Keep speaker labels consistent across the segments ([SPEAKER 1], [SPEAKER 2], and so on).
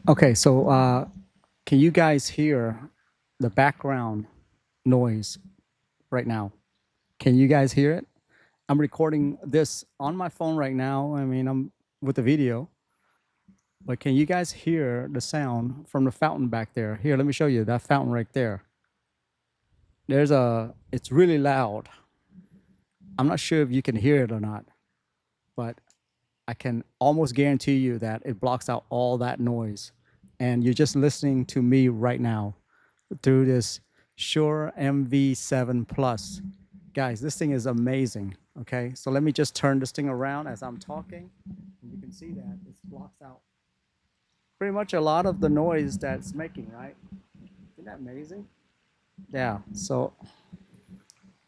[SPEAKER 1] Okay, so can you guys hear the background noise right now? Can you guys hear it? I'm recording this on my phone right now. I mean, I'm with the video, but can you guys hear the sound from the fountain back there? Here, let me show you that fountain right there. It's really loud. I'm not sure if you can hear it or not, but I can almost guarantee you that it blocks out all that noise. And you're just listening to me right now through this Shure MV7 Plus. Guys, this thing is amazing. Okay, so let me just turn this thing around as I'm talking. And you can see that it blocks out pretty much a lot of the noise that's making, right? Isn't that amazing? Yeah, so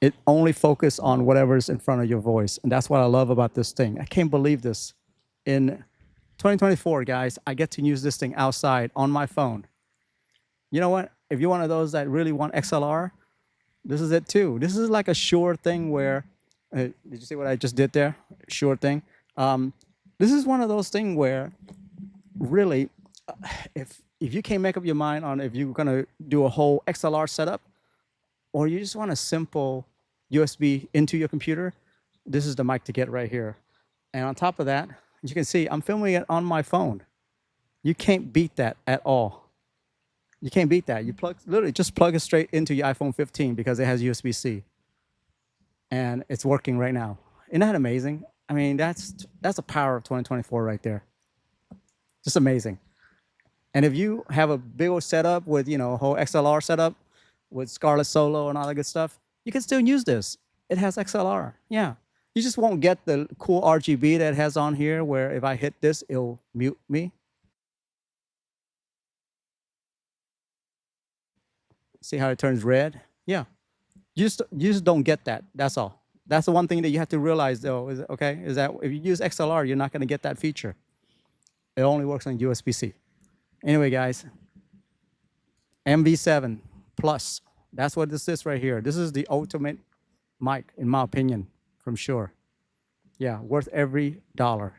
[SPEAKER 1] it only focus on whatever's in front of your voice. And that's what I love about this thing. I can't believe this. In 2024, guys, I get to use this thing outside on my phone. You know what? If you're one of those that really want XLR, this is it too. This is like a Shure thing where, did you see what I just did there? Shure thing. This is one of those things where really, if you can't make up your mind on if you're gonna do a whole XLR setup, or you just want a simple USB into your computer, this is the mic to get right here. And on top of that, you can see I'm filming it on my phone. You can't beat that at all. You can't beat that. You literally just plug it straight into your iPhone 15 because it has USB-C, and it's working right now. Isn't that amazing? I mean, that's the power of 2024 right there. Just amazing. And if you have a big old setup with a whole XLR setup with Scarlett Solo and all that good stuff, you can still use this. It has XLR. Yeah. You just won't get the cool RGB that it has on here where if I hit this, it'll mute me. See how it turns red? Yeah. You just don't get that. That's all. That's the one thing that you have to realize though, is that if you use XLR, you're not going to get that feature. It only works on USB-C. Anyway, guys, MV7 Plus. That's what this is right here. This is the ultimate mic, in my opinion, from Shure. Yeah, worth every dollar.